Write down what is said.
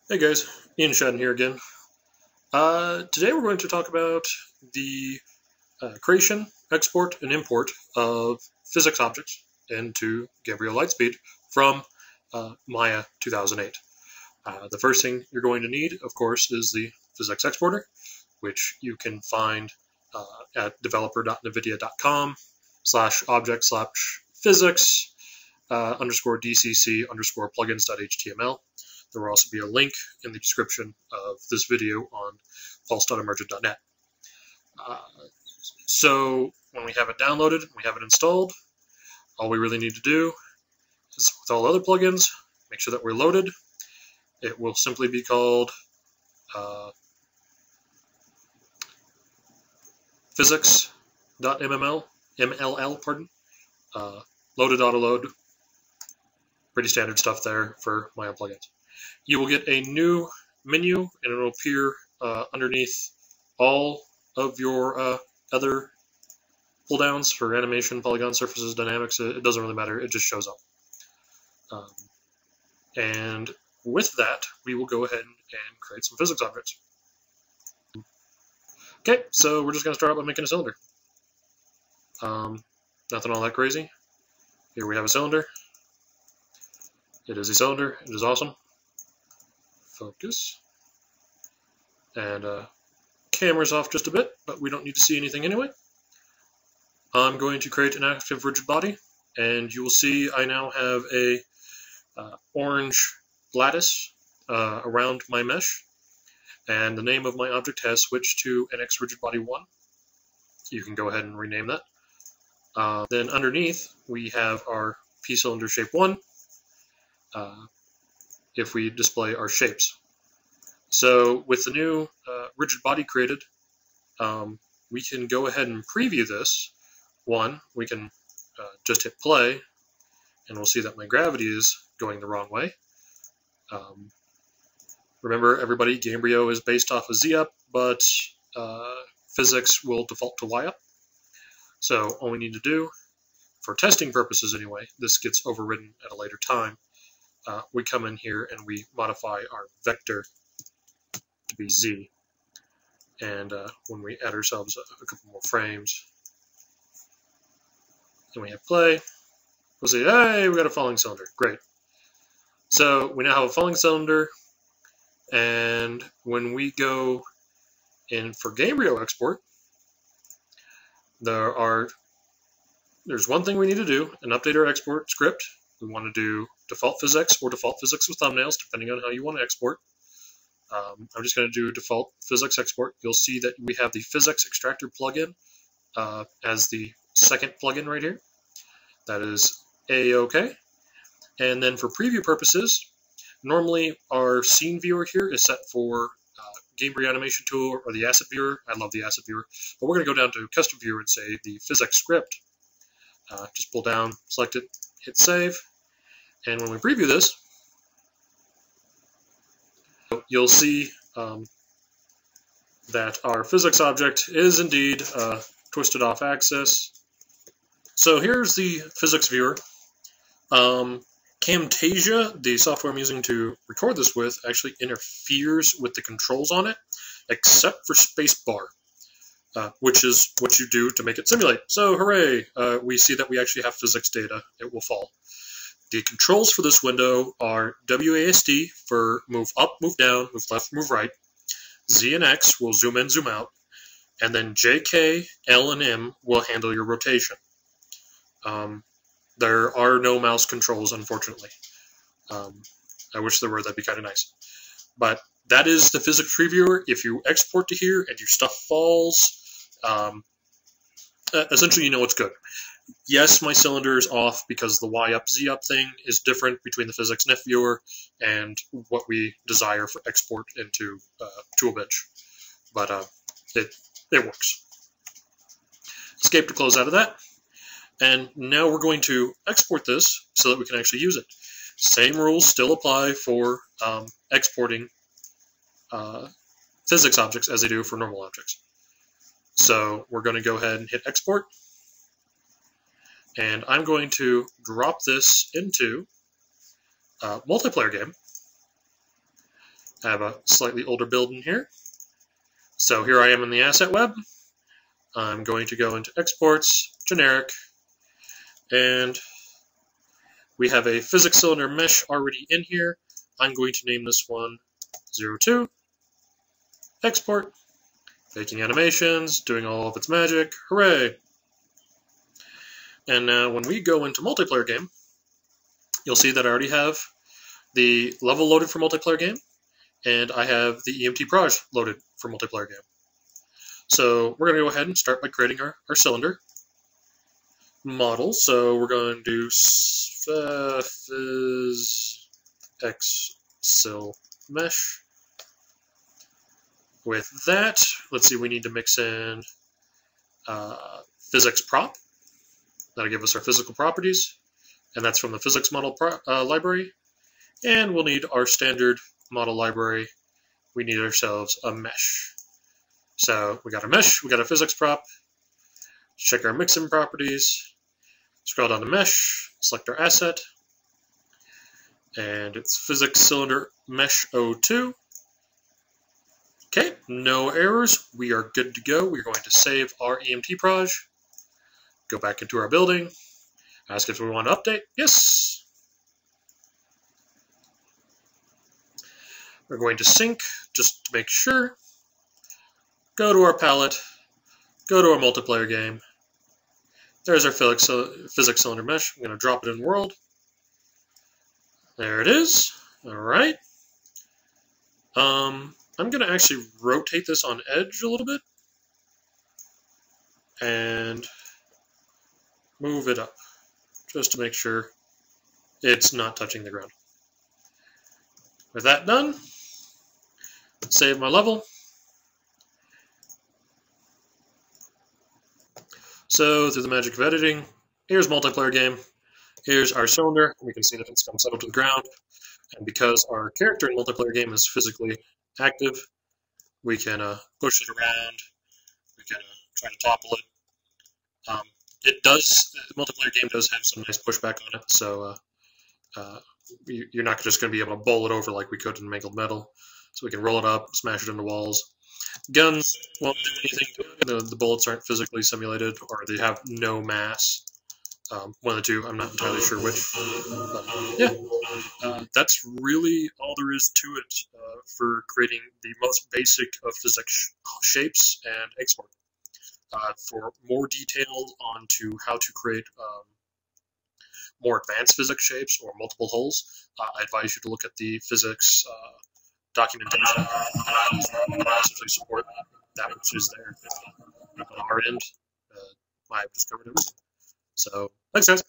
Hey guys, Ian Shadden here again. Today we're going to talk about the creation, export, and import of physics objects into Gamebryo Lightspeed from Maya 2008. The first thing you're going to need, of course, is the PhysX exporter, which you can find at developer.nvidia.com/object/physics underscore DCC underscore plugins.html. There will also be a link in the description of this video on false.emergent.net. So when we have it downloaded, we have it installed, all we really need to do is, with all other plugins, make sure that we're loaded. It will simply be called physics.mll, pardon. Loaded autoload, pretty standard stuff there for Maya plugins. You will get a new menu, and it will appear underneath all of your other pull downs for animation, polygon, surfaces, dynamics. It doesn't really matter, it just shows up. And with that, we will go ahead and create some physics objects. Okay, so we're just going to start out by making a cylinder. Nothing all that crazy. Here we have a cylinder. It is a cylinder. It is awesome. Focus. And camera's off just a bit, but we don't need to see anything anyway. I'm going to create an active rigid body, and you will see I now have a orange lattice around my mesh, and the name of my object has switched to NX rigid body 1. You can go ahead and rename that. Then underneath we have our P cylinder shape 1 if we display our shapes. So with the new rigid body created, we can go ahead and preview this. One, we can just hit play, and we'll see that my gravity is going the wrong way. Remember, everybody, Gamebryo is based off of Z up, but physics will default to Y up. So all we need to do, for testing purposes anyway, this gets overridden at a later time, we come in here and we modify our vector to be Z. And when we add ourselves a couple more frames, and we hit play, we'll see, hey, we got a falling cylinder. Great. So we now have a falling cylinder, and when we go in for Gamebryo export, there's one thing we need to do, and update our export script. We want to do default PhysX or default PhysX with thumbnails, depending on how you want to export. I'm just going to do default PhysX export. You'll see that we have the PhysX extractor plugin as the second plugin right here. That is A-OK. And then for preview purposes, normally our scene viewer here is set for Gamebryo animation tool or the asset viewer. I love the asset viewer. But we're going to go down to custom viewer and say the PhysX script. Just pull down, select it, hit save. And when we preview this, you'll see that our physics object is indeed twisted off axis. So here's the physics viewer. Camtasia, the software I'm using to record this with, actually interferes with the controls on it, except for spacebar, which is what you do to make it simulate. So hooray, we see that we actually have physics data. It will fall. The controls for this window are WASD for move up, move down, move left, move right. Z and X will zoom in, zoom out. And then J, K, L, and M will handle your rotation. There are no mouse controls, unfortunately. I wish there were, that'd be kind of nice. But that is the physics previewer. If you export to here and your stuff falls, essentially you know it's good. Yes, my cylinder is off because the Y up, Z up thing is different between the physics NIF viewer and what we desire for export into Toolbench. But it works. Escape to close out of that. And now we're going to export this so that we can actually use it. Same rules still apply for exporting physics objects as they do for normal objects. So we're going to go ahead and hit export. And I'm going to drop this into multiplayer game. I have a slightly older build in here. So here I am in the asset web. I'm going to go into exports, generic, and we have a PhysX cylinder mesh already in here. I'm going to name this one 02. Export. Making animations, doing all of its magic. Hooray! And now when we go into multiplayer game, you'll see that I already have the level loaded for multiplayer game, and I have the EMT proj loaded for multiplayer game. So we're going to go ahead and start by creating our cylinder model. So we're going to do PhysX Sil mesh. With that, let's see, we need to mix in PhysX prop. That'll give us our physical properties, and that's from the PhysX model library. And we'll need our standard model library. We need ourselves a mesh. So we got a mesh, we got a PhysX prop. Check our mixin properties. Scroll down to mesh, select our asset, and it's PhysX cylinder mesh 02. Okay, no errors. We are good to go. We're going to save our EMT proj. Go back into our building. Ask if we want to update. Yes. We're going to sync just to make sure. Go to our palette. Go to our multiplayer game. There's our PhysX cylinder mesh. I'm going to drop it in world. There it is. All right. I'm going to actually rotate this on edge a little bit and move it up just to make sure it's not touching the ground. With that done, save my level. So through the magic of editing, here's multiplayer game. Here's our cylinder. We can see that it's come settled to the ground. And because our character in multiplayer game is physically active, we can push it around. We can try to topple it. The multiplayer game does have some nice pushback on it, so you're not just going to be able to bowl it over like we could in Mangled Metal. So we can roll it up, smash it into walls. Guns won't do anything to it. The bullets aren't physically simulated, or they have no mass. One of the two, I'm not entirely sure which. But yeah, that's really all there is to it for creating the most basic of PhysX shapes and export. For more detail onto how to create more advanced PhysX shapes or multiple holes, I advise you to look at the PhysX documentation. I essentially support that which is there on our end. I just covered everything. So, thanks guys.